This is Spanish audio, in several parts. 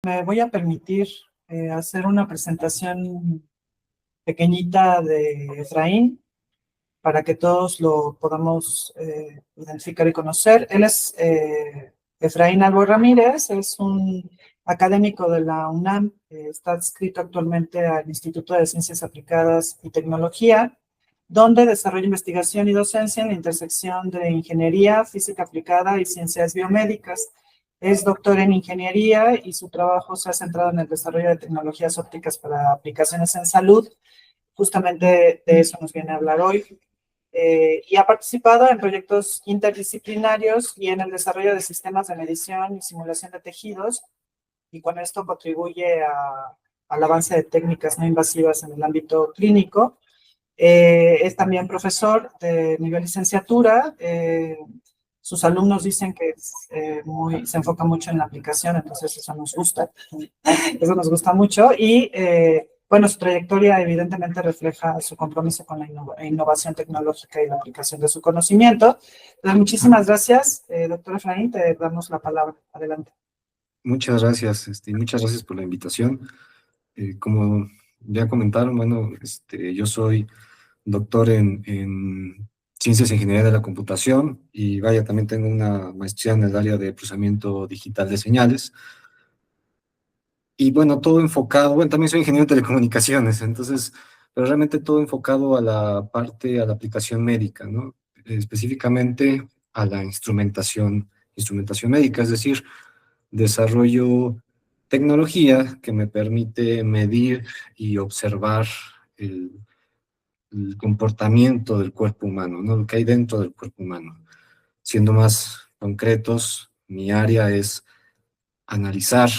Me voy a permitir hacer una presentación pequeñita de Efraín para que todos lo podamos identificar y conocer. Él es Efraín Albo Ramírez, es un académico de la UNAM, está adscrito actualmente al Instituto de Ciencias Aplicadas y Tecnología, donde desarrolla investigación y docencia en la intersección de ingeniería, física aplicada y ciencias biomédicas. Es doctor en ingeniería y su trabajo se ha centrado en el desarrollo de tecnologías ópticas para aplicaciones en salud. Justamente de eso nos viene a hablar hoy. Y ha participado en proyectos interdisciplinarios y en el desarrollo de sistemas de medición y simulación de tejidos, y con esto contribuye al avance de técnicas no invasivas en el ámbito clínico. Es también profesor de nivel licenciatura. Sus alumnos dicen que se enfoca mucho en la aplicación, entonces eso nos gusta. Eso nos gusta mucho. Y bueno, su trayectoria evidentemente refleja su compromiso con la innovación tecnológica y la aplicación de su conocimiento. Entonces, muchísimas gracias, doctor Efraín, te damos la palabra. Adelante. Muchas gracias, muchas gracias por la invitación. Como ya comentaron, bueno, yo soy doctor en Ciencias e Ingeniería de la Computación y vaya, también tengo una maestría en el área de procesamiento digital de señales. Y bueno, todo enfocado, bueno, también soy ingeniero de telecomunicaciones, entonces, pero realmente todo enfocado a la parte, a la aplicación médica, ¿no? Específicamente a la instrumentación médica, es decir, desarrollo tecnología que me permite medir y observar el comportamiento del cuerpo humano, ¿no? Lo que hay dentro del cuerpo humano. Siendo más concretos, mi área es analizar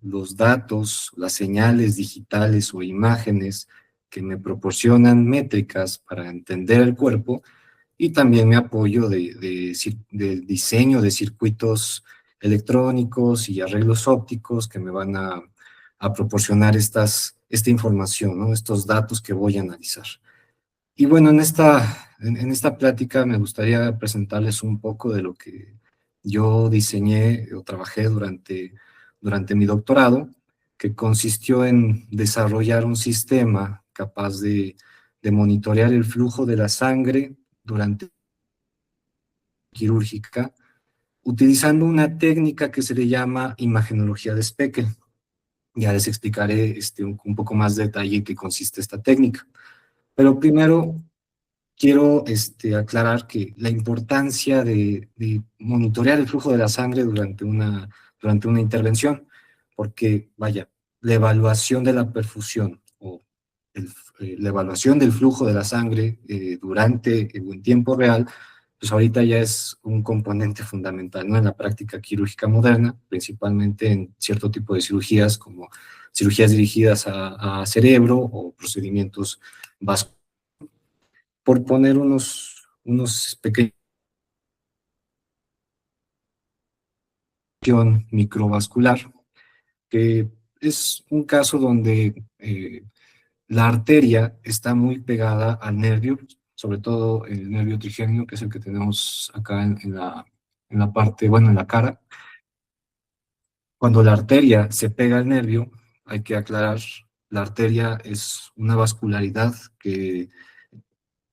los datos, las señales digitales o imágenes que me proporcionan métricas para entender el cuerpo, y también me apoyo de diseño de circuitos electrónicos y arreglos ópticos que me van a proporcionar esta información, ¿no? Estos datos que voy a analizar. Y bueno, en esta plática me gustaría presentarles un poco de lo que yo diseñé o trabajé durante mi doctorado, que consistió en desarrollar un sistema capaz de monitorear el flujo de la sangre durante quirúrgica, utilizando una técnica que se le llama imagenología de Speckle. Ya les explicaré un poco más de detalle en qué consiste esta técnica. Pero primero quiero aclarar que la importancia de monitorear el flujo de la sangre durante una intervención, porque, vaya, la evaluación de la perfusión o la evaluación del flujo de la sangre durante o en tiempo real, pues ahorita ya es un componente fundamental, ¿no? En la práctica quirúrgica moderna, principalmente en cierto tipo de cirugías, como cirugías dirigidas a cerebro o procedimientos vasculares. Por poner unos pequeños microvascular, que es un caso donde la arteria está muy pegada al nervio, sobre todo el nervio trigémino, que es el que tenemos acá en la parte, bueno, en la cara. Cuando la arteria se pega al nervio, hay que aclarar, la arteria es una vascularidad que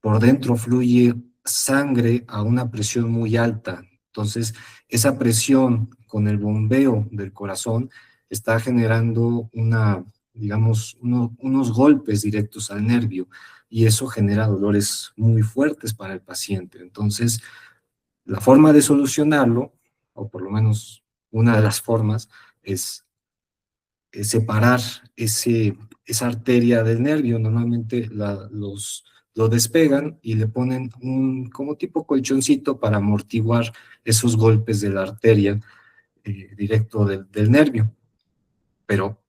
por dentro fluye sangre a una presión muy alta. Entonces, esa presión con el bombeo del corazón está generando unos golpes directos al nervio, y eso genera dolores muy fuertes para el paciente. Entonces, la forma de solucionarlo, o por lo menos una de las formas, es separar esa arteria del nervio. Normalmente lo despegan y le ponen como tipo colchoncito para amortiguar esos golpes de la arteria directo del nervio. Pero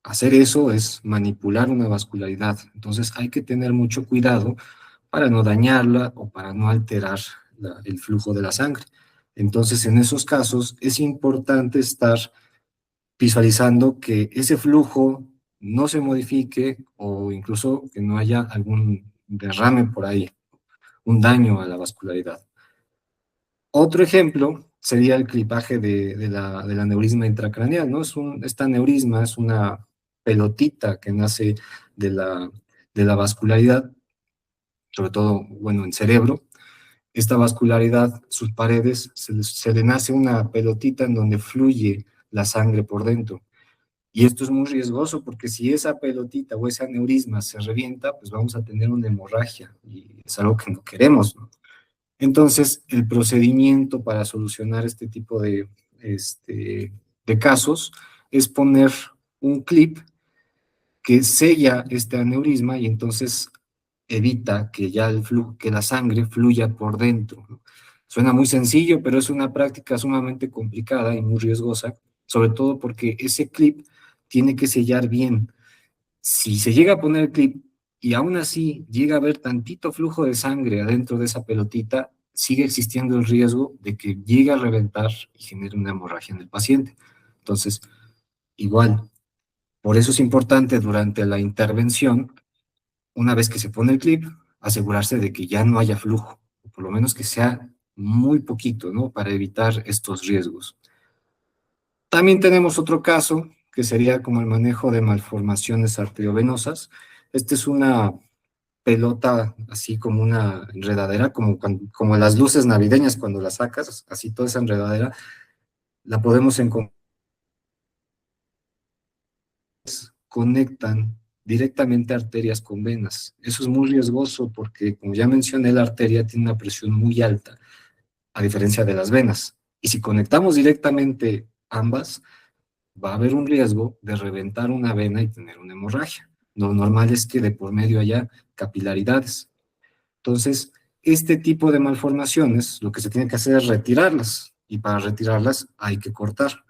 hacer eso es manipular una vascularidad. Entonces hay que tener mucho cuidado para no dañarla o para no alterar el flujo de la sangre. Entonces, en esos casos es importante estar visualizando que ese flujo no se modifique o incluso que no haya algún derrame por ahí, un daño a la vascularidad. Otro ejemplo sería el clipaje del aneurisma intracraneal, ¿no? Esta aneurisma es una pelotita que nace de la vascularidad, sobre todo, bueno, en cerebro. Esta vascularidad, sus paredes, se le nace una pelotita en donde fluye la sangre por dentro. Y esto es muy riesgoso porque si esa pelotita o ese aneurisma se revienta, pues vamos a tener una hemorragia y es algo que no queremos, ¿no? Entonces, el procedimiento para solucionar este tipo de casos es poner un clip que sella este aneurisma y entonces evita que ya que la sangre fluya por dentro, ¿no? Suena muy sencillo, pero es una práctica sumamente complicada y muy riesgosa, sobre todo porque ese clip tiene que sellar bien. Si se llega a poner el clip y aún así llega a haber tantito flujo de sangre adentro de esa pelotita, sigue existiendo el riesgo de que llegue a reventar y genere una hemorragia en el paciente. Entonces, igual, por eso es importante durante la intervención, una vez que se pone el clip, asegurarse de que ya no haya flujo, o por lo menos que sea muy poquito, ¿no? Para evitar estos riesgos. También tenemos otro caso, que sería como el manejo de malformaciones arteriovenosas. Esta es una pelota, así como una enredadera, como las luces navideñas cuando las sacas, así toda esa enredadera, la podemos encontrar, conectan directamente arterias con venas. Eso es muy riesgoso porque, como ya mencioné, la arteria tiene una presión muy alta, a diferencia de las venas. Y si conectamos directamente ambas, va a haber un riesgo de reventar una vena y tener una hemorragia. Lo normal es que de por medio haya capilaridades. Entonces, este tipo de malformaciones, lo que se tiene que hacer es retirarlas, y para retirarlas hay que cortar.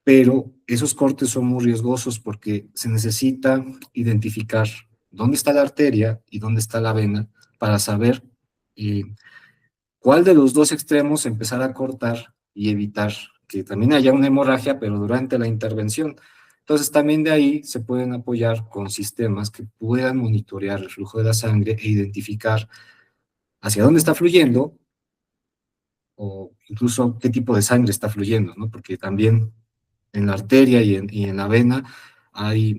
Pero esos cortes son muy riesgosos porque se necesita identificar dónde está la arteria y dónde está la vena para saber eh, cuál de los dos extremos empezar a cortar y evitar que también haya una hemorragia, pero durante la intervención. Entonces, también de ahí se pueden apoyar con sistemas que puedan monitorear el flujo de la sangre e identificar hacia dónde está fluyendo o incluso qué tipo de sangre está fluyendo, ¿no? Porque también en la arteria y en la vena hay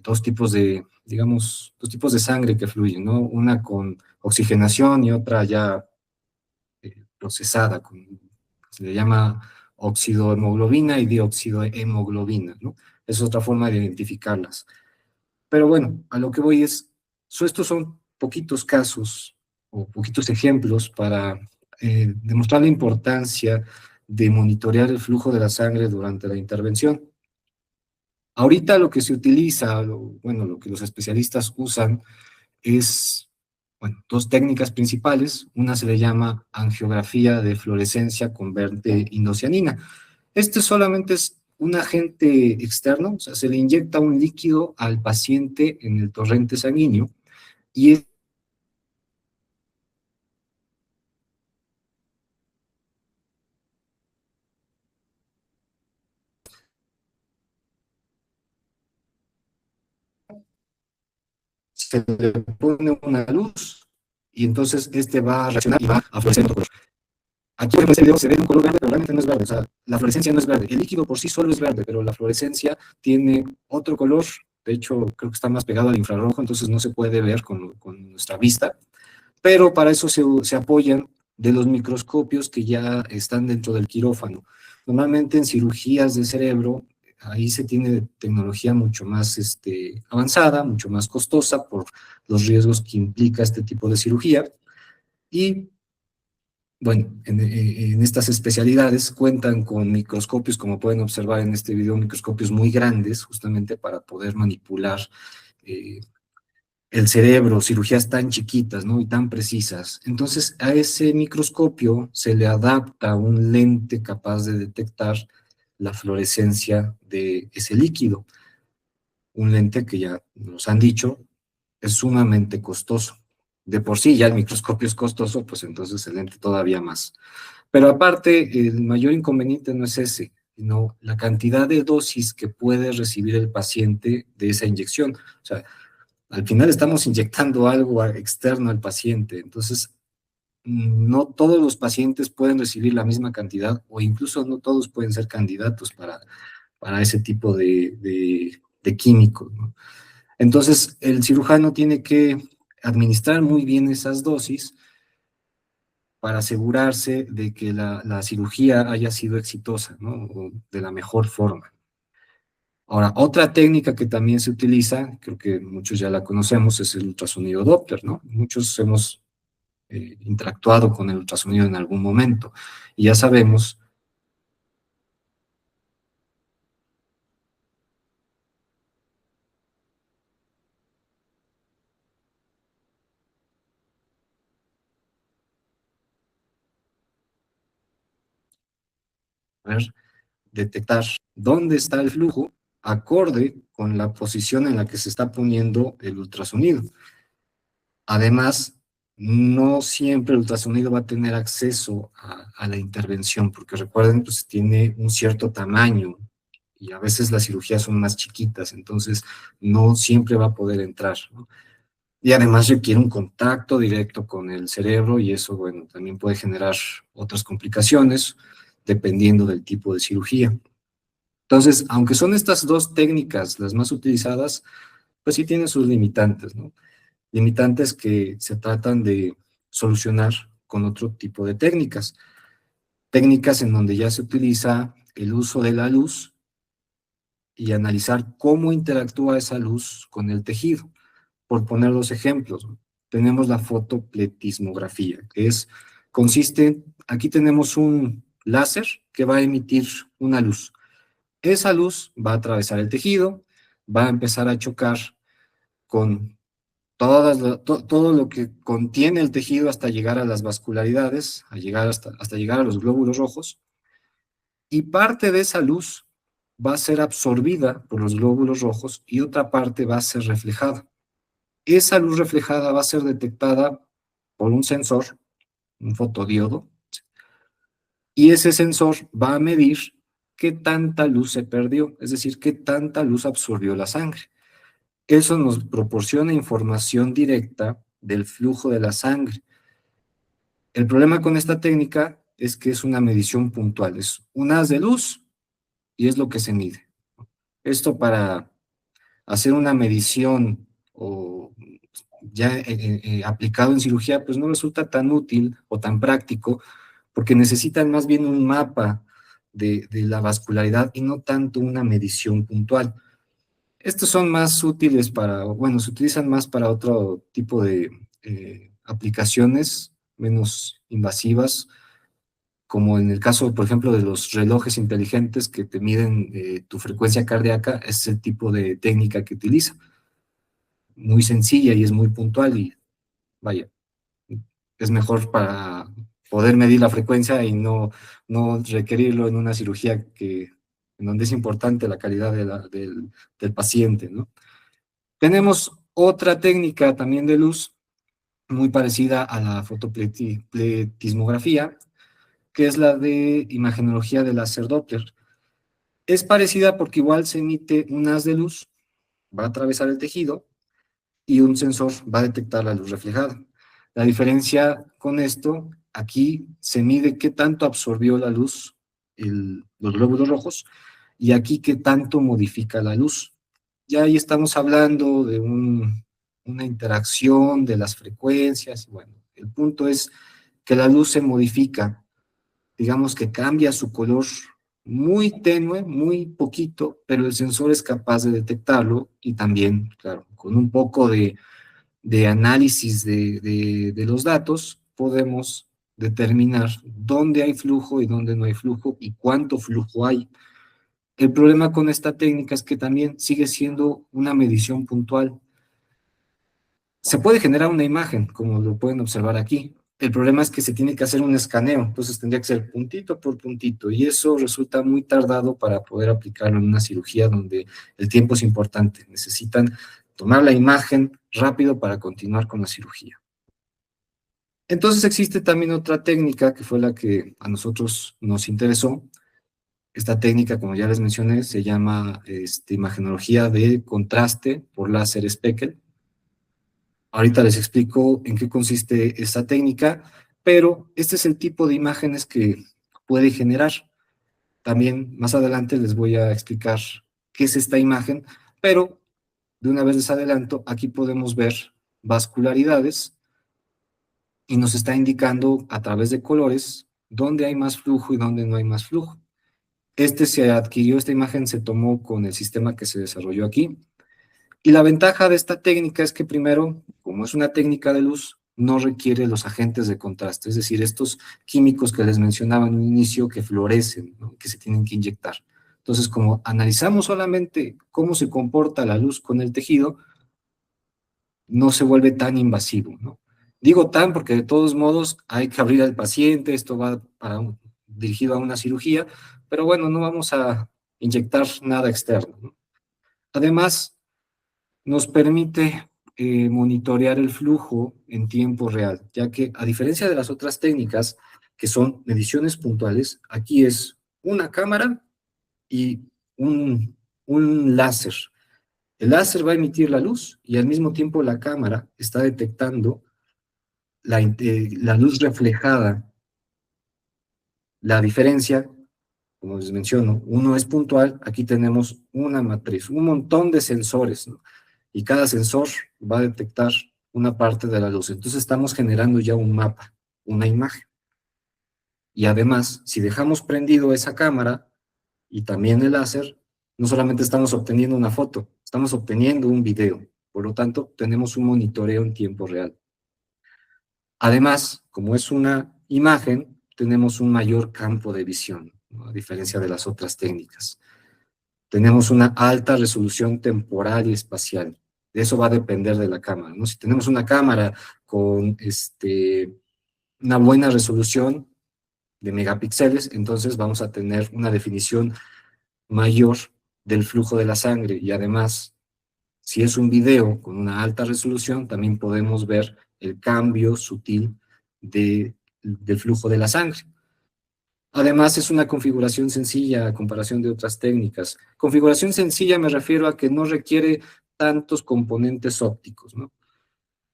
dos tipos de, digamos, dos tipos de sangre que fluyen, ¿no? Una con oxigenación y otra ya procesada, se le llama oxidohemoglobina y dioxidohemoglobina, ¿no? Es otra forma de identificarlas. Pero bueno, a lo que voy es, estos son poquitos casos o poquitos ejemplos para demostrar la importancia de monitorear el flujo de la sangre durante la intervención. Ahorita lo que se utiliza, bueno, lo que los especialistas usan es, bueno, dos técnicas principales. Una se le llama angiografía de fluorescencia con verde indocianina. Este solamente es un agente externo, o sea, se le inyecta un líquido al paciente en el torrente sanguíneo y se le pone una luz y entonces este va a reaccionar y va a fluorescer en otro color. Aquí en este video se ve un color verde, pero realmente no es verde. O sea, la fluorescencia no es verde. El líquido por sí solo es verde, pero la fluorescencia tiene otro color. De hecho, creo que está más pegado al infrarrojo, entonces no se puede ver con nuestra vista. Pero para eso se apoyan de los microscopios que ya están dentro del quirófano. Normalmente en cirugías de cerebro, ahí se tiene tecnología mucho más avanzada, mucho más costosa por los riesgos que implica este tipo de cirugía. Y bueno, en estas especialidades cuentan con microscopios, como pueden observar en este video, microscopios muy grandes, justamente para poder manipular eh, el cerebro, cirugías tan chiquitas, ¿no? Y tan precisas. Entonces, a ese microscopio se le adapta un lente capaz de detectar la fluorescencia de ese líquido. Un lente que ya nos han dicho es sumamente costoso. De por sí ya el microscopio es costoso, pues entonces el lente todavía más. Pero aparte, el mayor inconveniente no es ese, sino la cantidad de dosis que puede recibir el paciente de esa inyección. O sea, al final estamos inyectando algo externo al paciente, entonces no todos los pacientes pueden recibir la misma cantidad o incluso no todos pueden ser candidatos para ese tipo de químicos, ¿no? Entonces, el cirujano tiene que administrar muy bien esas dosis para asegurarse de que la cirugía haya sido exitosa, ¿no? O de la mejor forma. Ahora, otra técnica que también se utiliza, creo que muchos ya la conocemos, es el ultrasonido Doppler, ¿no? Muchos hemos interactuado con el ultrasonido en algún momento y ya sabemos ver, detectar dónde está el flujo acorde con la posición en la que se está poniendo el ultrasonido. Además, no siempre el ultrasonido va a tener acceso a la intervención, porque recuerden, pues tiene un cierto tamaño y a veces las cirugías son más chiquitas, entonces no siempre va a poder entrar, ¿no? Y además requiere un contacto directo con el cerebro y eso, bueno, también puede generar otras complicaciones dependiendo del tipo de cirugía. Entonces, aunque son estas dos técnicas las más utilizadas, pues sí tienen sus limitantes, ¿no? Limitantes que se tratan de solucionar con otro tipo de técnicas. Técnicas en donde ya se utiliza el uso de la luz y analizar cómo interactúa esa luz con el tejido. Por poner dos ejemplos, tenemos la fotopletismografía, que consiste, aquí tenemos un láser que va a emitir una luz. Esa luz va a atravesar el tejido, va a empezar a chocar con todo lo que contiene el tejido hasta llegar a las vascularidades, hasta llegar a los glóbulos rojos, y parte de esa luz va a ser absorbida por los glóbulos rojos y otra parte va a ser reflejada. Esa luz reflejada va a ser detectada por un sensor, un fotodiodo, y ese sensor va a medir qué tanta luz se perdió, es decir, qué tanta luz absorbió la sangre. Eso nos proporciona información directa del flujo de la sangre. El problema con esta técnica es que es una medición puntual, es un haz de luz y es lo que se mide. Esto para hacer una medición o ya aplicado en cirugía, pues no resulta tan útil o tan práctico, porque necesitan más bien un mapa de la vascularidad y no tanto una medición puntual. Estos son más útiles bueno, se utilizan más para otro tipo de aplicaciones menos invasivas, como en el caso, por ejemplo, de los relojes inteligentes que te miden tu frecuencia cardíaca, es el tipo de técnica que utiliza. Muy sencilla y es muy puntual y vaya, es mejor para poder medir la frecuencia y no requerirlo en una cirugía en donde es importante la calidad del paciente, ¿no? Tenemos otra técnica también de luz muy parecida a la fotopletismografía, que es la de imagenología de láser Doppler. Es parecida porque igual se emite un haz de luz, va a atravesar el tejido y un sensor va a detectar la luz reflejada. La diferencia con esto, aquí se mide qué tanto absorbió la luz los glóbulos rojos y aquí qué tanto modifica la luz. Ya ahí estamos hablando de una interacción de las frecuencias. Bueno, el punto es que la luz se modifica, digamos que cambia su color muy tenue, muy poquito, pero el sensor es capaz de detectarlo y también, claro, con un poco de análisis de los datos, podemos determinar dónde hay flujo y dónde no hay flujo y cuánto flujo hay. El problema con esta técnica es que también sigue siendo una medición puntual. Se puede generar una imagen, como lo pueden observar aquí. El problema es que se tiene que hacer un escaneo, entonces tendría que ser puntito por puntito, y eso resulta muy tardado para poder aplicarlo en una cirugía donde el tiempo es importante. Necesitan tomar la imagen rápido para continuar con la cirugía. Entonces existe también otra técnica que fue la que a nosotros nos interesó. Esta técnica, como ya les mencioné, se llama imagenología de contraste por láser Speckle. Ahorita les explico en qué consiste esta técnica. pero este es el tipo de imágenes que puede generar. También más adelante les voy a explicar qué es esta imagen, pero de una vez les adelanto, aquí podemos ver vascularidades y nos está indicando a través de colores dónde hay más flujo y dónde no hay más flujo. Esta imagen se tomó con el sistema que se desarrolló aquí. Y la ventaja de esta técnica es que primero, como es una técnica de luz, no requiere los agentes de contraste, es decir, estos químicos que les mencionaba en un inicio que fluorescen, ¿no?, que se tienen que inyectar. Entonces, como analizamos solamente cómo se comporta la luz con el tejido, no se vuelve tan invasivo, ¿no? Digo tan porque de todos modos hay que abrir al paciente, esto va dirigido a una cirugía, pero bueno, no vamos a inyectar nada externo, ¿no? Además, nos permite monitorear el flujo en tiempo real, ya que a diferencia de las otras técnicas, que son mediciones puntuales, aquí es una cámara y un láser. El láser va a emitir la luz y al mismo tiempo la cámara está detectando la luz reflejada. La diferencia, como les menciono, uno es puntual, aquí tenemos una matriz, un montón de sensores, ¿no? Y cada sensor va a detectar una parte de la luz. Entonces estamos generando ya un mapa, una imagen. Y además, si dejamos prendido esa cámara y también el láser, no solamente estamos obteniendo una foto, estamos obteniendo un video. Por lo tanto, tenemos un monitoreo en tiempo real. Además, como es una imagen, tenemos un mayor campo de visión, ¿no?, a diferencia de las otras técnicas. Tenemos una alta resolución temporal y espacial. De eso va a depender de la cámara, ¿no? Si tenemos una cámara con una buena resolución de megapíxeles, entonces vamos a tener una definición mayor del flujo de la sangre. Y además, si es un video con una alta resolución, también podemos ver el cambio sutil del flujo de la sangre. Además, es una configuración sencilla a comparación de otras técnicas. Configuración sencilla me refiero a que no requiere tantos componentes ópticos, ¿no?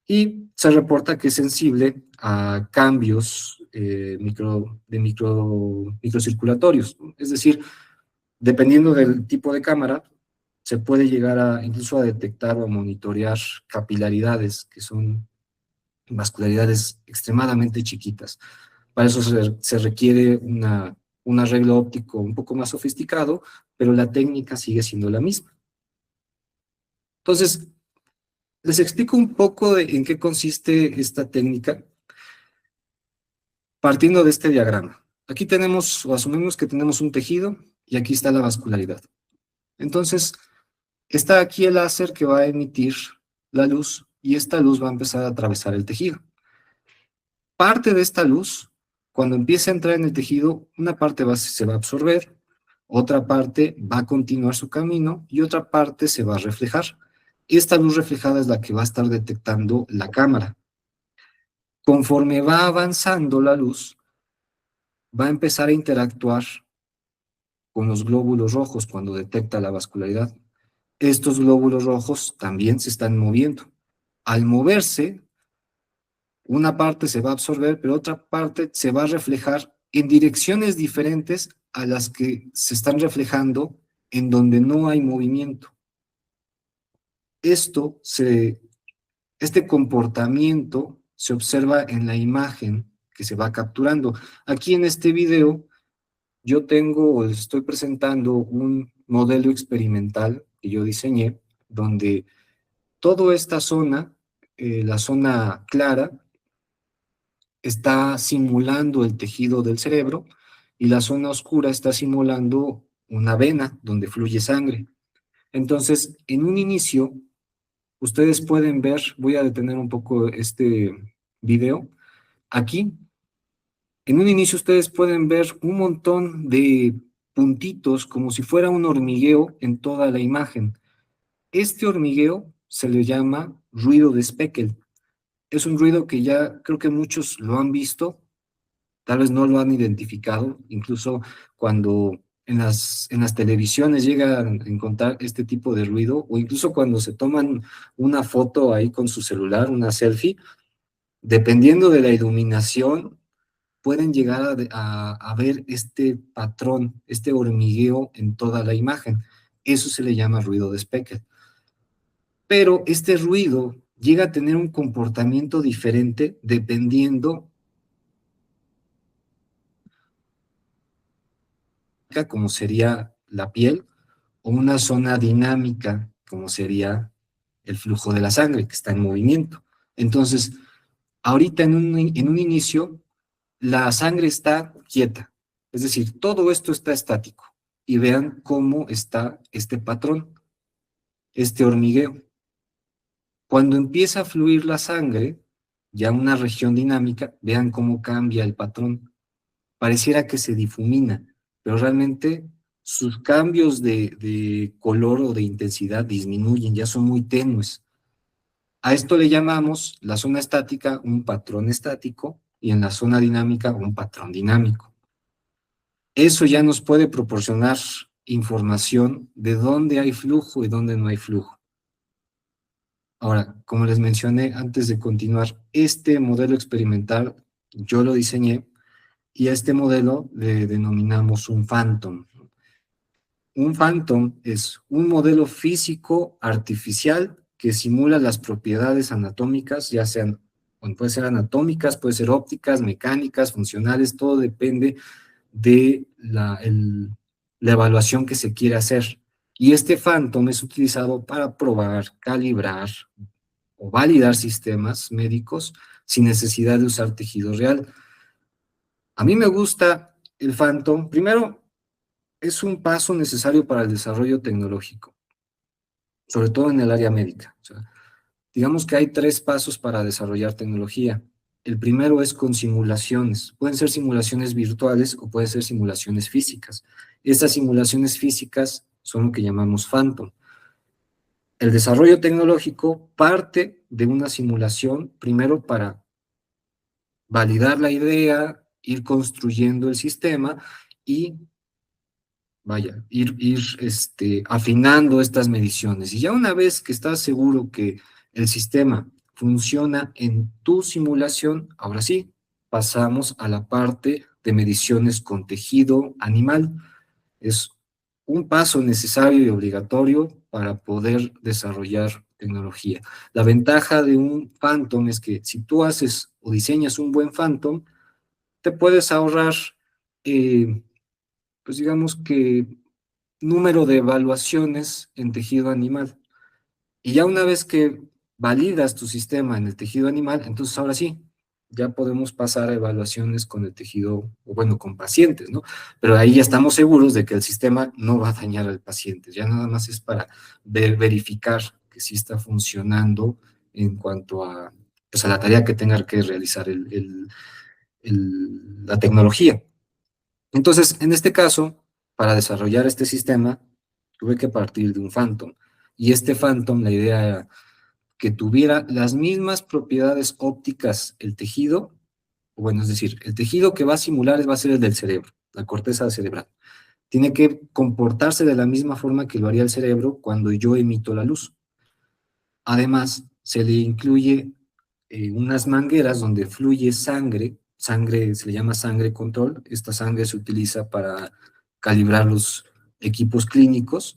Y se reporta que es sensible a cambios microcirculatorios, ¿no? Es decir, dependiendo del tipo de cámara, se puede llegar incluso a detectar o a monitorear capilaridades, que son vascularidades extremadamente chiquitas. Para eso se requiere un arreglo óptico un poco más sofisticado, pero la técnica sigue siendo la misma. Entonces, les explico un poco en qué consiste esta técnica, partiendo de este diagrama. Aquí tenemos, o asumimos que tenemos un tejido, y aquí está la vascularidad. Entonces, está aquí el láser que va a emitir la luz, y esta luz va a empezar a atravesar el tejido. Parte de esta luz, cuando empiece a entrar en el tejido, una parte se va a absorber, otra parte va a continuar su camino y otra parte se va a reflejar. Esta luz reflejada es la que va a estar detectando la cámara. Conforme va avanzando la luz, va a empezar a interactuar con los glóbulos rojos cuando detecta la vascularidad. Estos glóbulos rojos también se están moviendo. Al moverse, una parte se va a absorber, pero otra parte se va a reflejar en direcciones diferentes a las que se están reflejando en donde no hay movimiento. Este comportamiento se observa en la imagen que se va capturando. Aquí en este video yo estoy presentando un modelo experimental que yo diseñé, donde toda esta zona, la zona clara, está simulando el tejido del cerebro y la zona oscura está simulando una vena donde fluye sangre. Entonces, en un inicio, ustedes pueden ver, voy a detener un poco este video, aquí, en un inicio ustedes pueden ver un montón de puntitos como si fuera un hormigueo en toda la imagen. Este hormigueo se le llama ruido de Speckle. Es un ruido que ya creo que muchos lo han visto, tal vez no lo han identificado, incluso cuando en las televisiones llegan a encontrar este tipo de ruido, o incluso cuando se toman una foto ahí con su celular, una selfie, dependiendo de la iluminación, pueden llegar a ver este patrón, este hormigueo en toda la imagen. Eso se le llama ruido de Speckle. Pero este ruido llega a tener un comportamiento diferente dependiendo, como sería la piel, o una zona dinámica, como sería el flujo de la sangre, que está en movimiento. Entonces, ahorita en un inicio, la sangre está quieta, es decir, todo esto está estático. Y vean cómo está este patrón, este hormigueo. Cuando empieza a fluir la sangre, ya una región dinámica, vean cómo cambia el patrón. Pareciera que se difumina, pero realmente sus cambios de color o de intensidad disminuyen, ya son muy tenues. A esto le llamamos la zona estática un patrón estático y en la zona dinámica un patrón dinámico. Eso ya nos puede proporcionar información de dónde hay flujo y dónde no hay flujo. Ahora, como les mencioné antes de continuar, este modelo experimental yo lo diseñé y a este modelo le denominamos un phantom. Un phantom es un modelo físico artificial que simula las propiedades anatómicas, ya sean, bueno, puede ser anatómicas, puede ser ópticas, mecánicas, funcionales, todo depende de la evaluación que se quiere hacer. Y este phantom es utilizado para probar, calibrar o validar sistemas médicos sin necesidad de usar tejido real. A mí me gusta el phantom. Primero, es un paso necesario para el desarrollo tecnológico, sobre todo en el área médica. O sea, digamos que hay 3 pasos para desarrollar tecnología. El primero es con simulaciones. Pueden ser simulaciones virtuales o pueden ser simulaciones físicas. Estas simulaciones físicas son lo que llamamos phantom. El desarrollo tecnológico parte de una simulación primero para validar la idea, ir construyendo el sistema y vaya, ir afinando estas mediciones. Y ya una vez que estás seguro que el sistema funciona en tu simulación, ahora sí, pasamos a la parte de mediciones con tejido animal. Es un paso necesario y obligatorio para poder desarrollar tecnología. La ventaja de un Phantom es que si tú haces o diseñas un buen Phantom, te puedes ahorrar, pues digamos que número de evaluaciones en tejido animal. Y ya una vez que validas tu sistema en el tejido animal, entonces ahora sí, ya podemos pasar a evaluaciones con el tejido, o bueno, con pacientes, ¿no? Pero ahí ya estamos seguros de que el sistema no va a dañar al paciente, ya nada más es para verificar que sí está funcionando en cuanto a, pues a la tarea que tenga que realizar la tecnología. Entonces, en este caso, para desarrollar este sistema, tuve que partir de un Phantom. Y este Phantom, la idea era que tuviera las mismas propiedades ópticas el tejido, bueno, es decir, el tejido que va a simular va a ser el del cerebro, la corteza cerebral. Tiene que comportarse de la misma forma que lo haría el cerebro cuando yo emito la luz. Además, se le incluye unas mangueras donde fluye sangre, sangre se le llama sangre control, esta sangre se utiliza para calibrar los equipos clínicos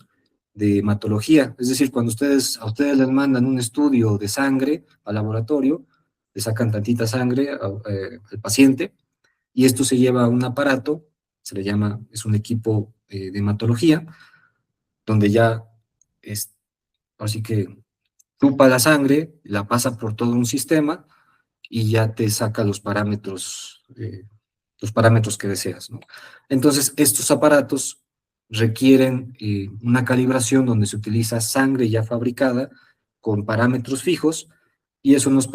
de hematología, es decir, cuando a ustedes les mandan un estudio de sangre al laboratorio, le sacan tantita sangre al paciente, y esto se lleva a un aparato, se le llama, es un equipo de hematología, donde ya es, así que chupa la sangre, la pasa por todo un sistema y ya te saca los parámetros que deseas, ¿no? Entonces, estos aparatos requieren una calibración donde se utiliza sangre ya fabricada con parámetros fijos y eso nos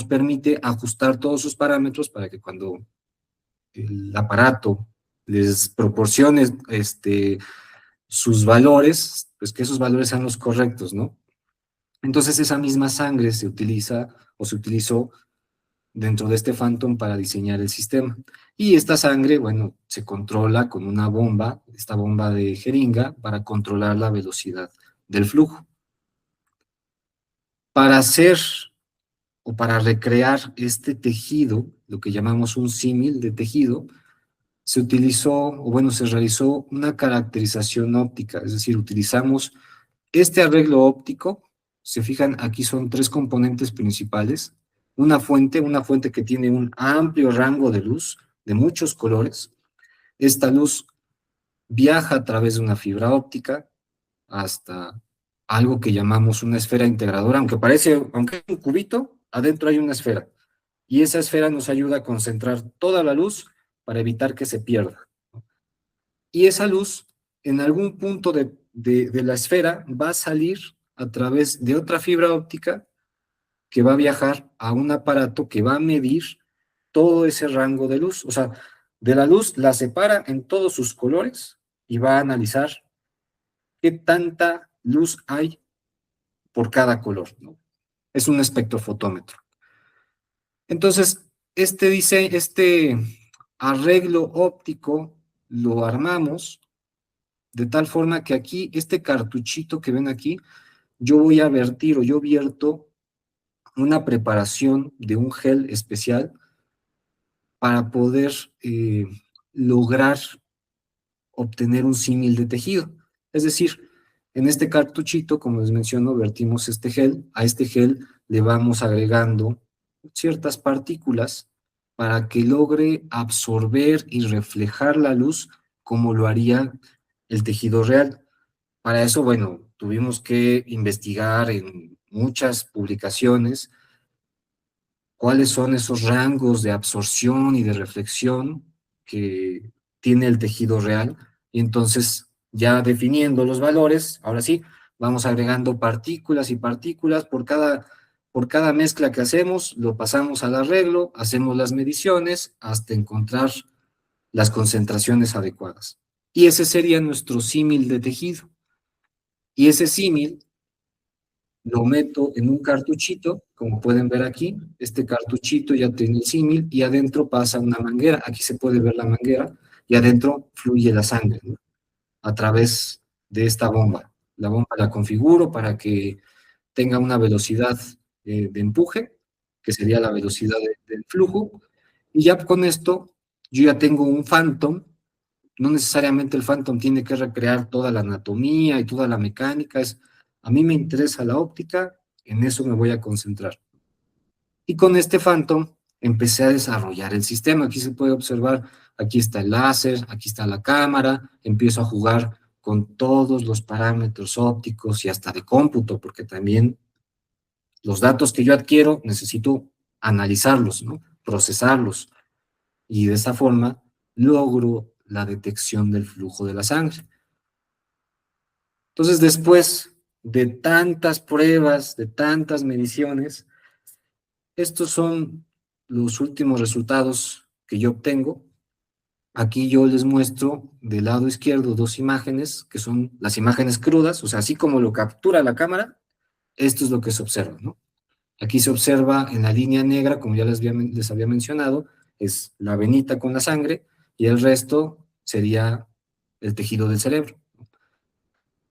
permite ajustar todos sus parámetros para que cuando el aparato les proporcione sus valores, pues que esos valores sean los correctos, ¿no? Entonces esa misma sangre se utiliza o se utilizó dentro de este Phantom para diseñar el sistema. Y esta sangre, bueno, se controla con una bomba, esta bomba de jeringa, para controlar la velocidad del flujo. Para hacer o para recrear este tejido, lo que llamamos un símil de tejido, se utilizó, o bueno, se realizó una caracterización óptica, es decir, utilizamos este arreglo óptico. Se fijan, aquí son tres componentes principales. Una fuente que tiene un amplio rango de luz, de muchos colores. Esta luz viaja a través de una fibra óptica hasta algo que llamamos una esfera integradora, aunque es un cubito, adentro hay una esfera. Y esa esfera nos ayuda a concentrar toda la luz para evitar que se pierda. Y esa luz, en algún punto de la esfera, va a salir a través de otra fibra óptica que va a viajar a un aparato que va a medir todo ese rango de luz. O sea, de la luz la separa en todos sus colores y va a analizar qué tanta luz hay por cada color, ¿no? Es un espectrofotómetro. Entonces, este arreglo óptico lo armamos de tal forma que aquí, este cartuchito que ven aquí, yo voy a vertir o yo vierto una preparación de un gel especial para poder lograr obtener un símil de tejido. Es decir, en este cartuchito, como les menciono, vertimos este gel. A este gel le vamos agregando ciertas partículas para que logre absorber y reflejar la luz como lo haría el tejido real. Para eso, bueno, tuvimos que investigar en muchas publicaciones cuáles son esos rangos de absorción y de reflexión que tiene el tejido real. Y entonces, ya definiendo los valores, ahora sí, vamos agregando partículas y partículas por cada mezcla que hacemos, lo pasamos al arreglo, hacemos las mediciones hasta encontrar las concentraciones adecuadas. Y ese sería nuestro símil de tejido. Y ese símil lo meto en un cartuchito, como pueden ver aquí. Este cartuchito ya tiene el símil y adentro pasa una manguera. Aquí se puede ver la manguera y adentro fluye la sangre, ¿no? A través de esta bomba. La bomba la configuro para que tenga una velocidad de empuje, que sería la velocidad del flujo. Y ya con esto, yo ya tengo un Phantom. No necesariamente el Phantom tiene que recrear toda la anatomía y toda la mecánica. A mí me interesa la óptica, en eso me voy a concentrar. Y con este Phantom empecé a desarrollar el sistema. Aquí se puede observar, aquí está el láser, aquí está la cámara, empiezo a jugar con todos los parámetros ópticos y hasta de cómputo, porque también los datos que yo adquiero necesito analizarlos, ¿no? Procesarlos. Y de esa forma logro la detección del flujo de la sangre. Entonces, después de tantas pruebas, de tantas mediciones, estos son los últimos resultados que yo obtengo. Aquí yo les muestro del lado izquierdo dos imágenes, que son las imágenes crudas, o sea, así como lo captura la cámara, esto es lo que se observa, ¿no? Aquí se observa en la línea negra, como ya les había mencionado, es la venita con la sangre, y el resto sería el tejido del cerebro.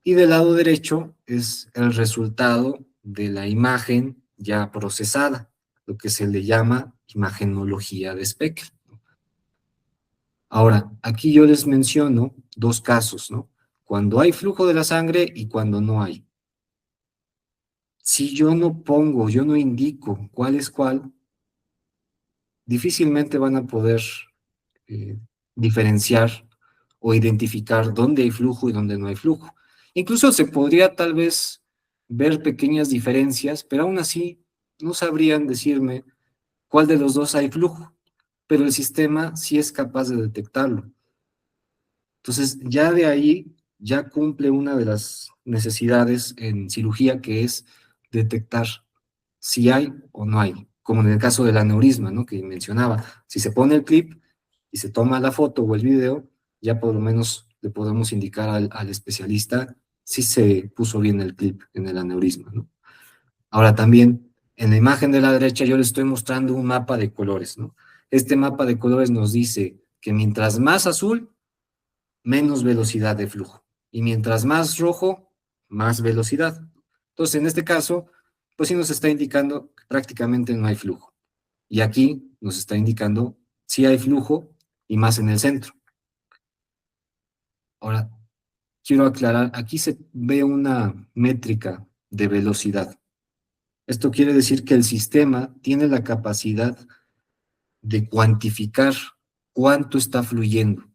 Y del lado derecho es el resultado de la imagen ya procesada, lo que se le llama imagenología de Speckle. Ahora, aquí yo les menciono dos casos, ¿no? Cuando hay flujo de la sangre y cuando no hay. Si yo no indico cuál es cuál, difícilmente van a poder eh, diferenciar o identificar dónde hay flujo y dónde no hay flujo. Incluso se podría tal vez ver pequeñas diferencias, pero aún así no sabrían decirme cuál de los dos hay flujo, pero el sistema sí es capaz de detectarlo. Entonces, ya de ahí, ya cumple una de las necesidades en cirugía, que es detectar si hay o no hay, como en el caso del aneurisma, ¿no? Que mencionaba. Si se pone el clip y se toma la foto o el video, ya por lo menos le podemos indicar al especialista si se puso bien el clip en el aneurisma, ¿no? Ahora también, en la imagen de la derecha yo les estoy mostrando un mapa de colores, ¿no? Este mapa de colores nos dice que mientras más azul, menos velocidad de flujo. Y mientras más rojo, más velocidad. Entonces, en este caso, pues sí nos está indicando que prácticamente no hay flujo. Y aquí nos está indicando si hay flujo y más en el centro. Ahora, quiero aclarar, aquí se ve una métrica de velocidad. Esto quiere decir que el sistema tiene la capacidad de cuantificar cuánto está fluyendo.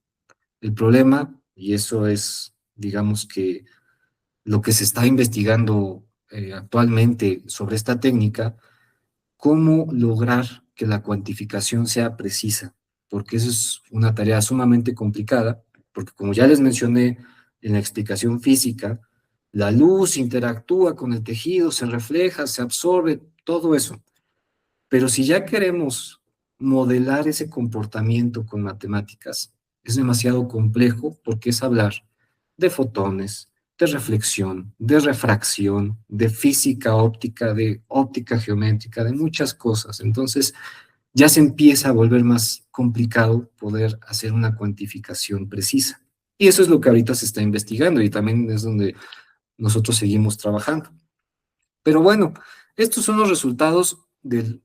El problema, y eso es, digamos que lo que se está investigando actualmente sobre esta técnica, cómo lograr que la cuantificación sea precisa, porque eso es una tarea sumamente complicada, porque como ya les mencioné en la explicación física, la luz interactúa con el tejido, se refleja, se absorbe, todo eso. Pero si ya queremos modelar ese comportamiento con matemáticas, es demasiado complejo porque es hablar de fotones, de reflexión, de refracción, de física óptica, de óptica geométrica, de muchas cosas. Entonces, ya se empieza a volver más complicado poder hacer una cuantificación precisa. Y eso es lo que ahorita se está investigando y también es donde nosotros seguimos trabajando. Pero bueno, estos son los resultados del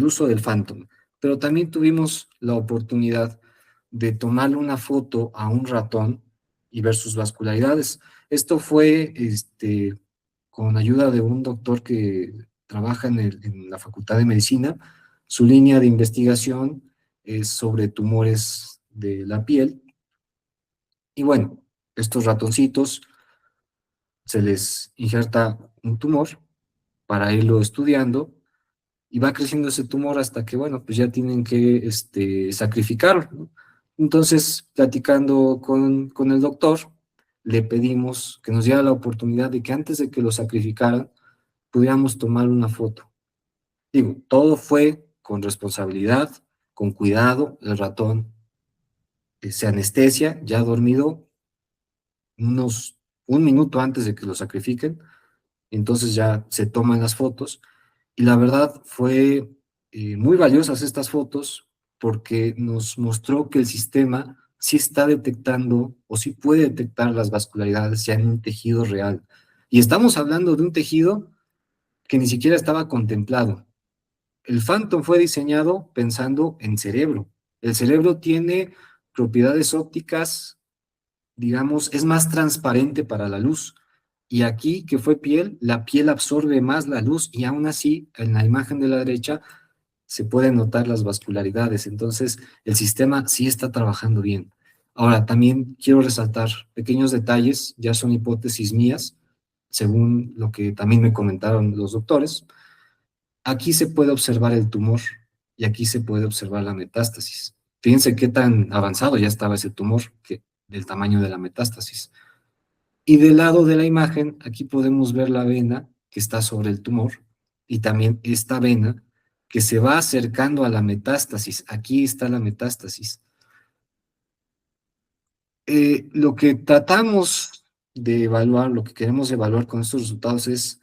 uso del Phantom, pero también tuvimos la oportunidad de tomarle una foto a un ratón y ver sus vascularidades. Esto fue con ayuda de un doctor que trabaja en la Facultad de Medicina. Su línea de investigación es sobre tumores de la piel. Y bueno, estos ratoncitos se les injerta un tumor para irlo estudiando y va creciendo ese tumor hasta que, bueno, pues ya tienen que sacrificarlo, ¿no? Entonces, platicando con el doctor, le pedimos que nos diera la oportunidad de que antes de que lo sacrificaran, pudiéramos tomar una foto. Digo, todo fue con responsabilidad, con cuidado, el ratón se anestesia, ya dormido, unos un minuto antes de que lo sacrifiquen, entonces ya se toman las fotos. Y la verdad fue muy valiosas estas fotos porque nos mostró que el sistema sí está detectando o sí puede detectar las vascularidades ya en un tejido real. Y estamos hablando de un tejido que ni siquiera estaba contemplado. El Phantom fue diseñado pensando en cerebro. El cerebro tiene propiedades ópticas, digamos, es más transparente para la luz. Y aquí, que fue piel, la piel absorbe más la luz y aún así, en la imagen de la derecha, se pueden notar las vascularidades. Entonces, el sistema sí está trabajando bien. Ahora, también quiero resaltar pequeños detalles, ya son hipótesis mías, según lo que también me comentaron los doctores. Aquí se puede observar el tumor y aquí se puede observar la metástasis. Fíjense qué tan avanzado ya estaba ese tumor, del tamaño de la metástasis. Y del lado de la imagen, aquí podemos ver la vena que está sobre el tumor y también esta vena que se va acercando a la metástasis. Aquí está la metástasis. Lo que tratamos de evaluar, lo que queremos evaluar con estos resultados es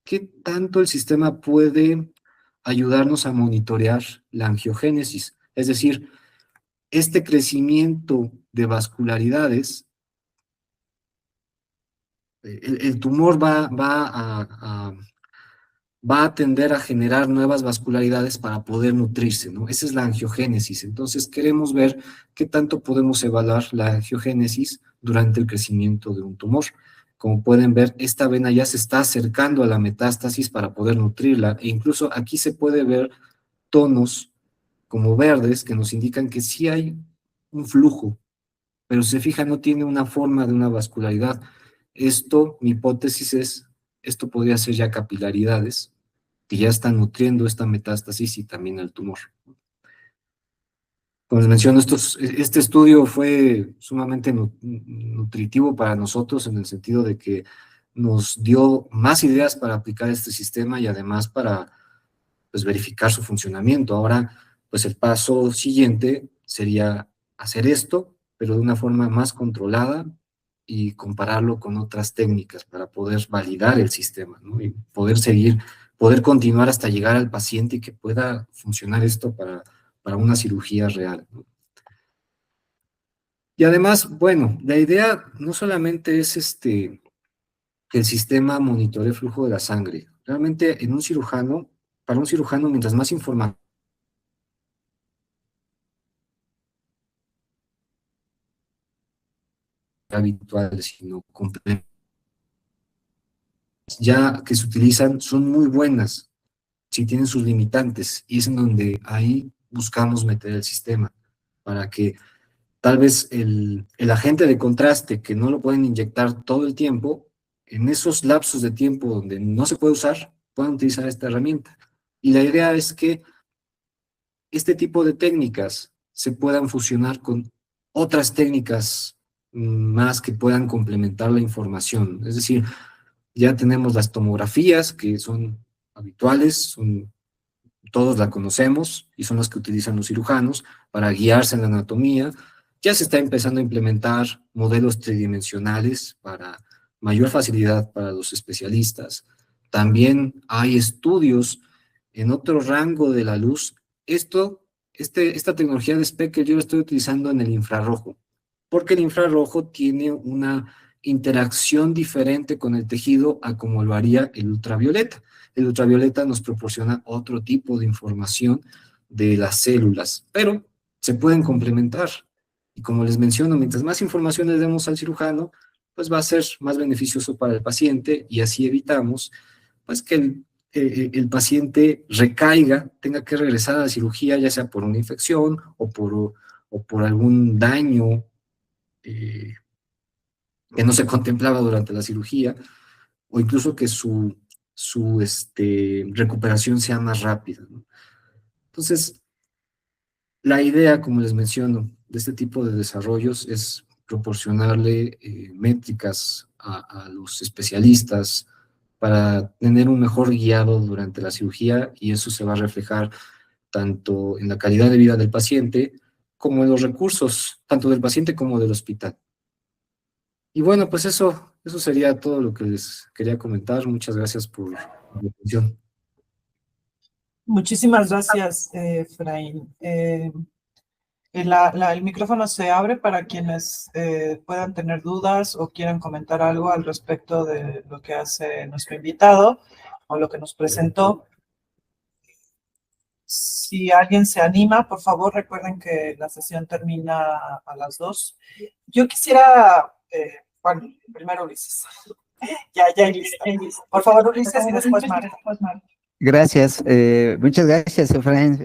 qué tanto el sistema puede ayudarnos a monitorear la angiogénesis. Es decir, este crecimiento de vascularidades, el tumor va a tender a generar nuevas vascularidades para poder nutrirse, ¿no? Esa es la angiogénesis. Entonces, queremos ver qué tanto podemos evaluar la angiogénesis durante el crecimiento de un tumor. Como pueden ver, esta vena ya se está acercando a la metástasis para poder nutrirla, e incluso aquí se puede ver tonos como verdes que nos indican que sí hay un flujo, pero si se fija, no tiene una forma de una vascularidad. Esto, mi hipótesis es, esto podría ser ya capilaridades, que ya están nutriendo esta metástasis y también el tumor. Como les menciono, este estudio fue sumamente nutritivo para nosotros en el sentido de que nos dio más ideas para aplicar este sistema y además para pues, verificar su funcionamiento. Ahora, pues el paso siguiente sería hacer esto, pero de una forma más controlada y compararlo con otras técnicas para poder validar el sistema, ¿no? Y poder continuar hasta llegar al paciente y que pueda funcionar esto para una cirugía real, ¿no? Y además, bueno, la idea no solamente es que el sistema monitoree el flujo de la sangre. Realmente en un cirujano, para un cirujano, mientras más información habituales, sino complementarias, ya que se utilizan, son muy buenas, si tienen sus limitantes, y es en donde ahí buscamos meter el sistema, para que tal vez el agente de contraste que no lo pueden inyectar todo el tiempo, en esos lapsos de tiempo donde no se puede usar, puedan utilizar esta herramienta. Y la idea es que este tipo de técnicas se puedan fusionar con otras técnicas más que puedan complementar la información. Es decir, ya tenemos las tomografías que son habituales, todos la conocemos y son las que utilizan los cirujanos para guiarse en la anatomía. Ya se está empezando a implementar modelos tridimensionales para mayor facilidad para los especialistas. También hay estudios en otro rango de la luz. Esta tecnología de Speckle yo la estoy utilizando en el infrarrojo, porque el infrarrojo tiene una interacción diferente con el tejido a como lo haría el ultravioleta. El ultravioleta nos proporciona otro tipo de información de las células, pero se pueden complementar. Y como les menciono, mientras más información le demos al cirujano, pues va a ser más beneficioso para el paciente y así evitamos pues que el paciente recaiga, tenga que regresar a la cirugía, ya sea por una infección o por algún daño eh, que no se contemplaba durante la cirugía, o incluso que su recuperación sea más rápida, ¿no? Entonces, la idea, como les menciono, de este tipo de desarrollos es proporcionarle métricas a los especialistas para tener un mejor guiado durante la cirugía y eso se va a reflejar tanto en la calidad de vida del paciente como en los recursos, tanto del paciente como del hospital. Y bueno, pues eso sería todo lo que les quería comentar. Muchas gracias por la atención. Muchísimas gracias, Efraín. El micrófono se abre para quienes puedan tener dudas o quieran comentar algo al respecto de lo que hace nuestro invitado o lo que nos presentó. Si alguien se anima, por favor, recuerden que la sesión termina a las 2. Yo quisiera, bueno, primero Ulises. Ya hay lista. Por favor, Ulises, y después Marta. Gracias, muchas gracias, Efraín.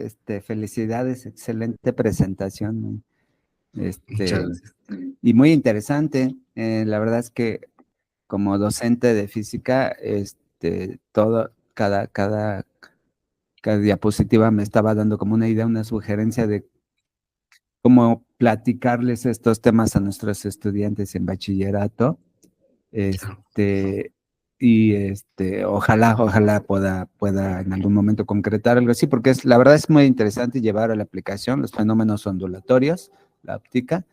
Felicidades, excelente presentación, Muchas gracias. y muy interesante. La verdad es que como docente de física, cada diapositiva me estaba dando como una idea, una sugerencia de cómo platicarles estos temas a nuestros estudiantes en bachillerato. Ojalá pueda en algún momento concretar algo así, porque la verdad es muy interesante llevar a la aplicación los fenómenos ondulatorios, la óptica,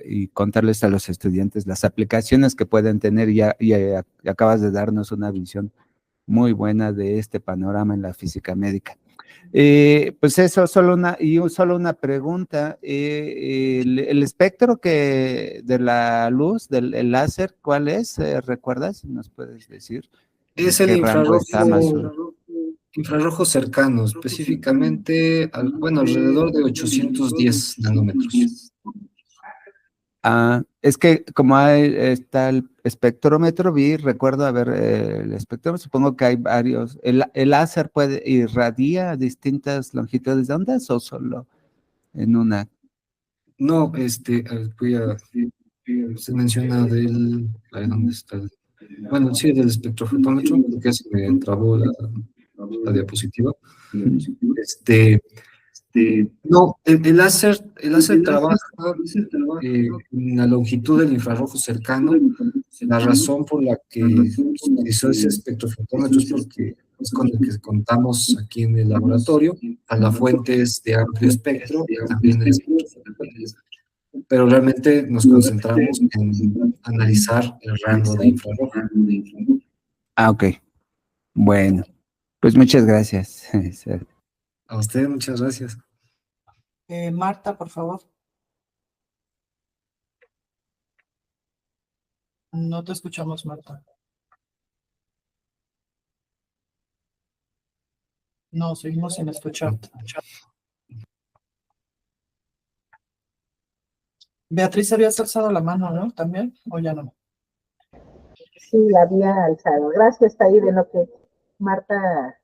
y contarles a los estudiantes las aplicaciones que pueden tener. Y acabas de darnos una visión muy buena de este panorama en la física médica. Pues eso, solo una pregunta. El espectro de la luz, del láser, ¿cuál es? ¿Recuerdas? Si nos puedes decir. Es ¿En el qué rango está más o menos? infrarrojo cercano, específicamente, bueno, alrededor de 810 nanómetros. Es que como está el espectrómetro, recuerdo el espectrómetro, supongo que hay varios. ¿El láser irradia a distintas longitudes de ondas o solo en una? No, se menciona ¿dónde está? Bueno, sí, del espectrofotómetro, porque se me trabó la diapositiva. No, el láser trabaja en la longitud del infrarrojo cercano. La razón por la que se utilizó ese espectrofotómetro es porque es con el que contamos aquí en el laboratorio. A la fuente es de amplio espectro y también el espectrofotómetro. Pero realmente nos concentramos en analizar el rango de infrarrojo. Ok. Bueno, pues muchas gracias. A usted, muchas gracias. Marta, por favor. No te escuchamos, Marta. No, seguimos sin escucharte. Beatriz, habías alzado la mano, ¿no? ¿También? ¿O ya no? Sí, la había alzado. Gracias, ahí de lo que Marta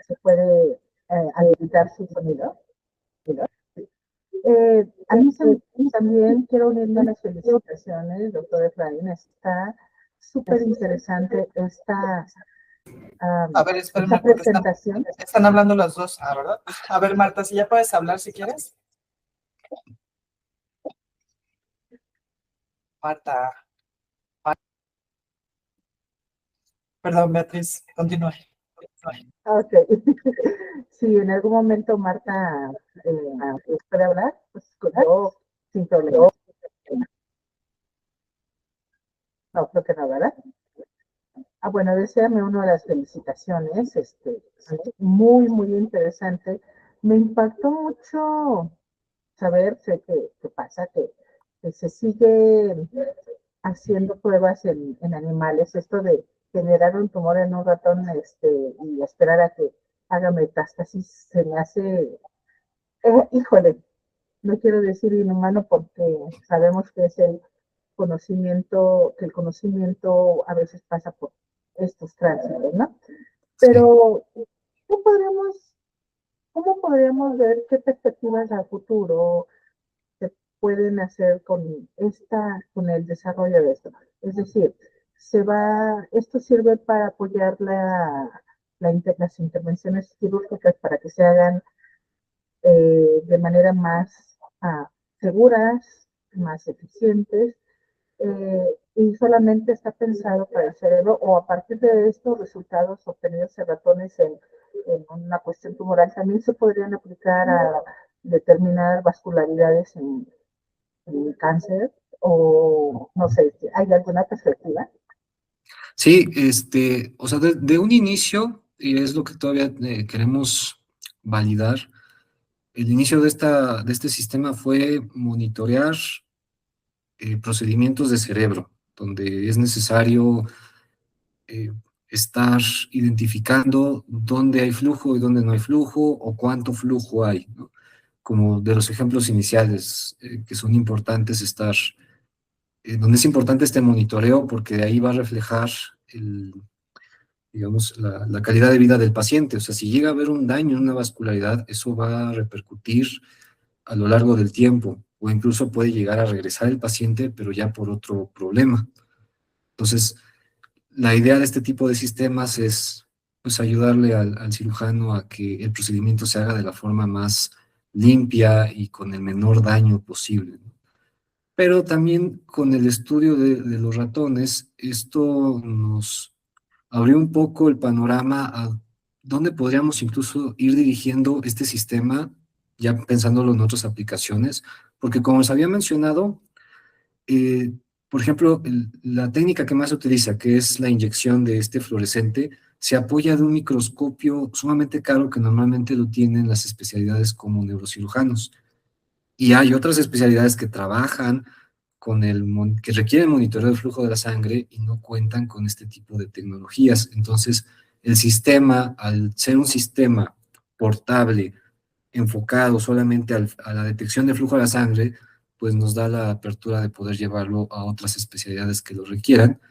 se puede habilitar su sonido. A mí también quiero unirme a las felicitaciones, doctor Efraín. Está súper interesante esta, A ver, esta espérame, porque presentación. están hablando las dos, ¿verdad? A ver, Marta, si ya puedes hablar si quieres. Marta. Perdón, Beatriz, continúe. Ok. Si en algún momento Marta puede hablar, pues yo sin problema. No, creo que no, ¿verdad? Bueno, deséame una de las felicitaciones, muy, muy interesante. Me impactó mucho saber, sé que pasa, que se sigue haciendo pruebas en animales, esto de generar un tumor en un ratón y esperar a que haga metástasis, se me hace, híjole, no quiero decir inhumano porque sabemos que es el conocimiento, que el conocimiento a veces pasa por estos tránsitos, ¿no? Sí. Pero, ¿qué podríamos, ¿cómo podríamos ver qué perspectivas a futuro se pueden hacer con el desarrollo de esto? Es decir, esto sirve para apoyar las intervenciones quirúrgicas para que se hagan de manera más seguras, más eficientes, y solamente está pensado para el cerebro, o a partir de estos resultados obtenidos en ratones en una cuestión tumoral, también se podrían aplicar a determinar vascularidades en cáncer, o no sé, ¿hay alguna perspectiva? Sí, o sea, de un inicio, y es lo que todavía queremos validar, el inicio de este sistema fue monitorear procedimientos de cerebro, donde es necesario eh, estar identificando dónde hay flujo y dónde no hay flujo, o cuánto flujo hay, ¿no? Como de los ejemplos iniciales, que son importantes donde es importante este monitoreo, porque de ahí va a reflejar digamos, la calidad de vida del paciente. O sea, si llega a haber un daño en una vascularidad, eso va a repercutir a lo largo del tiempo, o incluso puede llegar a regresar el paciente, pero ya por otro problema. Entonces, la idea de este tipo de sistemas es, pues, ayudarle al cirujano a que el procedimiento se haga de la forma más limpia y con el menor daño posible, ¿no? Pero también con el estudio de los ratones, esto nos abrió un poco el panorama a dónde podríamos incluso ir dirigiendo este sistema, ya pensándolo en otras aplicaciones, porque como les había mencionado, eh, por ejemplo, la técnica que más se utiliza, que es la inyección de este fluorescente, se apoya de un microscopio sumamente caro que normalmente lo tienen las especialidades como neurocirujanos. Y hay otras especialidades que trabajan que requieren monitoreo del flujo de la sangre y no cuentan con este tipo de tecnologías. Entonces, el sistema, al ser un sistema portable, enfocado solamente a la detección del flujo de la sangre, pues nos da la apertura de poder llevarlo a otras especialidades que lo requieran.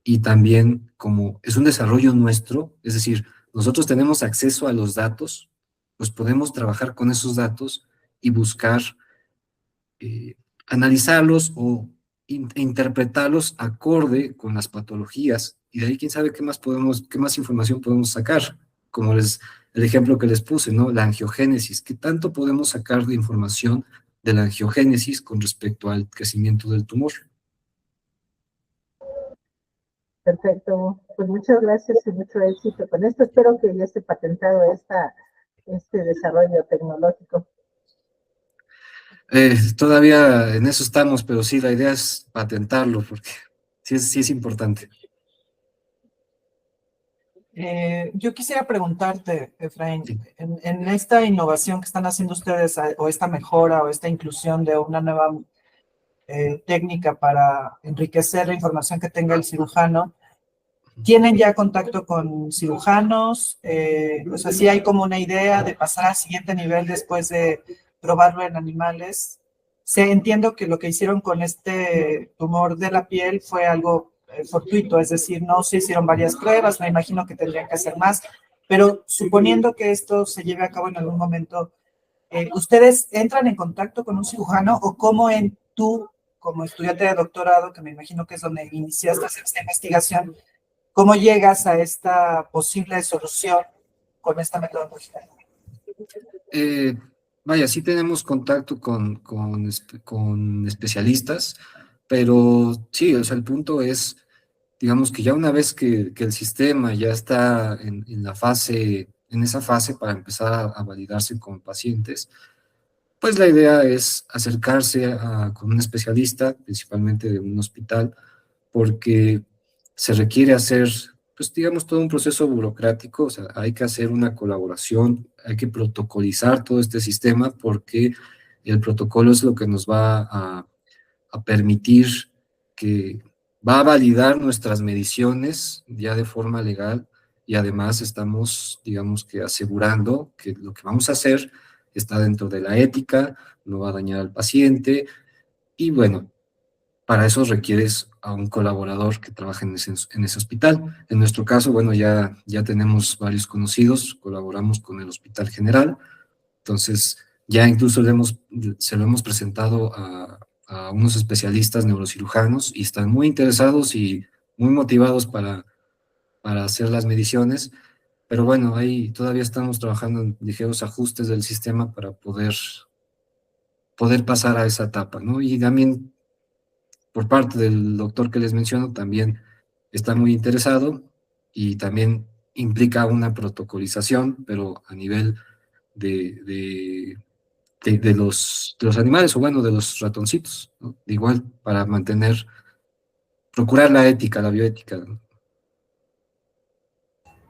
Y también, como es un desarrollo nuestro, es decir, nosotros tenemos acceso a los datos, pues podemos trabajar con esos datos y buscar analizarlos o interpretarlos acorde con las patologías, y de ahí quién sabe qué más información podemos sacar, como el ejemplo que les puse, ¿no? La angiogénesis, ¿qué tanto podemos sacar de información de la angiogénesis con respecto al crecimiento del tumor? Perfecto, pues muchas gracias y mucho éxito con esto. Espero que ya esté patentado este desarrollo tecnológico. Todavía en eso estamos, pero sí, la idea es patentarlo, porque sí es importante. Yo quisiera preguntarte, Efraín, Sí. en esta innovación que están haciendo ustedes, o esta mejora o esta inclusión de una nueva técnica para enriquecer la información que tenga el cirujano, ¿Tienen ya contacto con cirujanos? O sea, sí hay como una idea de pasar al siguiente nivel después de probarlo en animales. Sí, entiendo que lo que hicieron con este tumor de la piel fue algo fortuito, es decir, no se hicieron varias pruebas, me imagino que tendrían que hacer más, pero suponiendo que esto se lleve a cabo en algún momento, ¿ustedes entran en contacto con un cirujano o cómo en tú, como estudiante de doctorado, que me imagino que es donde iniciaste esta investigación, cómo llegas a esta posible solución con esta metodología? Eh, Vaya, sí tenemos contacto con especialistas, pero sí, o sea, el punto es, digamos que ya una vez que el sistema ya está en la fase, en esa fase para empezar a validarse con pacientes, pues la idea es acercarse con un especialista, principalmente de un hospital, porque se requiere hacer, pues digamos, todo un proceso burocrático, o sea, hay que hacer una colaboración, hay que protocolizar todo este sistema porque el protocolo es lo que nos va a permitir que va a validar nuestras mediciones ya de forma legal y además estamos, digamos que asegurando que lo que vamos a hacer está dentro de la ética, no va a dañar al paciente y bueno, para eso requieres a un colaborador que trabaje en ese hospital. En nuestro caso, bueno, ya tenemos varios conocidos, colaboramos con el Hospital General, entonces ya incluso se lo hemos presentado a unos especialistas neurocirujanos y están muy interesados y muy motivados para hacer las mediciones, pero bueno, ahí todavía estamos trabajando en ligeros ajustes del sistema para poder pasar a esa etapa, ¿no? Y también por parte del doctor que les menciono, también está muy interesado y también implica una protocolización, pero a nivel de, de, de los animales, o bueno, de los ratoncitos, ¿no? Igual para procurar la ética, la bioética, ¿no?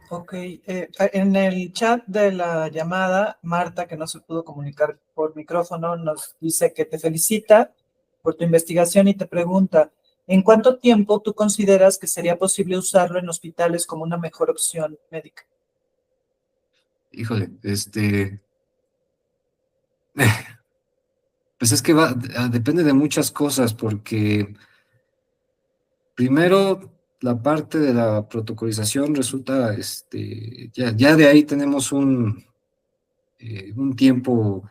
Ok, en el chat de la llamada, Marta, que no se pudo comunicar por micrófono, nos dice que te felicita por tu investigación y te pregunta, ¿en cuánto tiempo tú consideras que sería posible usarlo en hospitales como una mejor opción médica? Híjole, pues es que depende de muchas cosas, porque primero, la parte de la protocolización resulta, ya de ahí tenemos un tiempo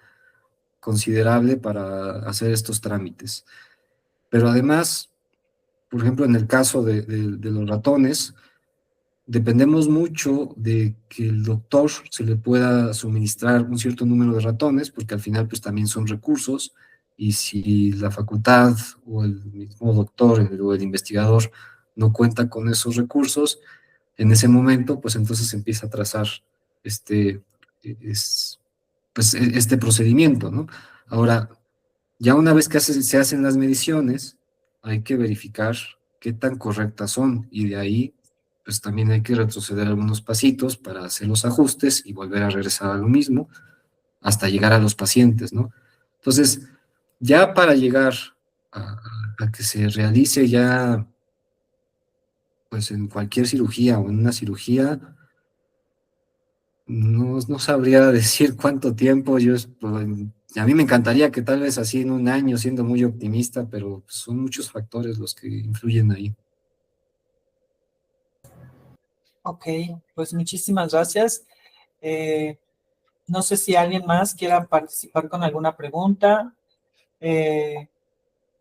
considerable para hacer estos trámites. Pero además, por ejemplo, en el caso de los ratones, dependemos mucho de que el doctor se le pueda suministrar un cierto número de ratones, porque al final pues también son recursos, y si la facultad o el mismo doctor o el investigador no cuenta con esos recursos, en ese momento pues entonces se empieza a trazar este, es, este procedimiento, ¿no? Ahora, ya una vez que se hacen las mediciones, hay que verificar qué tan correctas son y de ahí pues también hay que retroceder algunos pasitos para hacer los ajustes y volver a regresar a lo mismo hasta llegar a los pacientes, ¿no? Entonces, ya para llegar a, a que se realice ya pues en cualquier cirugía o en una cirugía, no sabría decir cuánto tiempo. Pues, a mí me encantaría que tal vez así en un año, siendo muy optimista, pero son muchos factores los que influyen ahí. Ok, pues muchísimas gracias. No sé si alguien más quiera participar con alguna pregunta.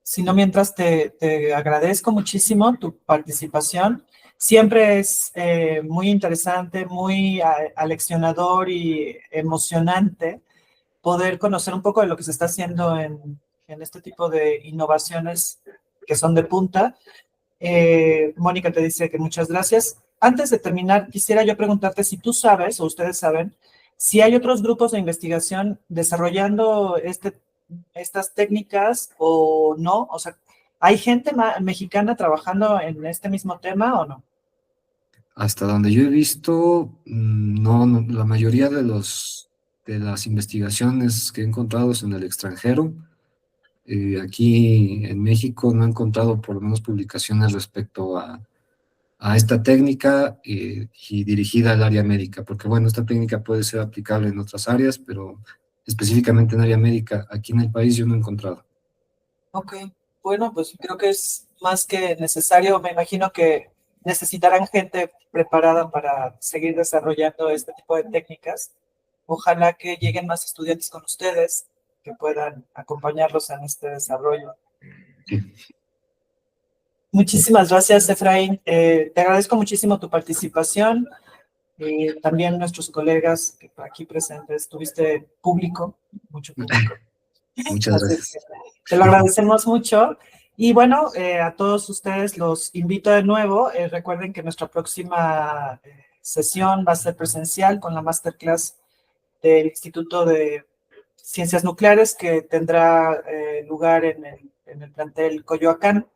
Si no, mientras te agradezco muchísimo tu participación. Siempre es muy interesante, muy aleccionador y emocionante poder conocer un poco de lo que se está haciendo en este tipo de innovaciones que son de punta. Mónica te dice que muchas gracias. Antes de terminar, quisiera yo preguntarte si tú sabes o ustedes saben si hay otros grupos de investigación desarrollando estas técnicas o no. O sea, ¿hay gente mexicana trabajando en este mismo tema o no? Hasta donde yo he visto, no, la mayoría de las investigaciones que he encontrado es en el extranjero. Aquí en México no he encontrado por lo menos publicaciones respecto a esta técnica y dirigida al área médica, porque bueno, esta técnica puede ser aplicable en otras áreas, pero específicamente en área médica, aquí en el país yo no he encontrado. Ok, bueno, pues creo que es más que necesario. Me imagino que necesitarán gente preparada para seguir desarrollando este tipo de técnicas. Ojalá que lleguen más estudiantes con ustedes, que puedan acompañarlos en este desarrollo. Sí. Muchísimas gracias, Efraín. Te agradezco muchísimo tu participación y también nuestros colegas que por aquí presentes. Tuviste público, mucho público. Muchas Así es gracias. que te lo agradecemos mucho. Y bueno, a todos ustedes los invito de nuevo. Recuerden que nuestra próxima sesión va a ser presencial con la masterclass del Instituto de Ciencias Nucleares que tendrá lugar en el plantel Coyoacán.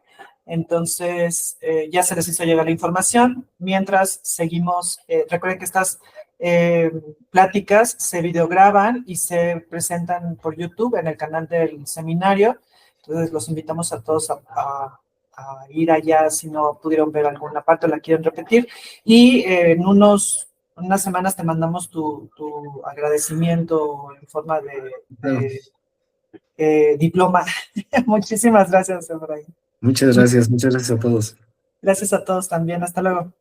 Entonces, ya se les hizo llegar la información. Mientras seguimos, recuerden que estas pláticas se videograban y se presentan por YouTube en el canal del seminario. Entonces, los invitamos a todos a ir allá si no pudieron ver alguna parte o la quieren repetir. Y en unas semanas te mandamos tu agradecimiento en forma de diploma. Muchísimas gracias, Efraín. Muchas gracias a todos. Gracias a todos también. Hasta luego.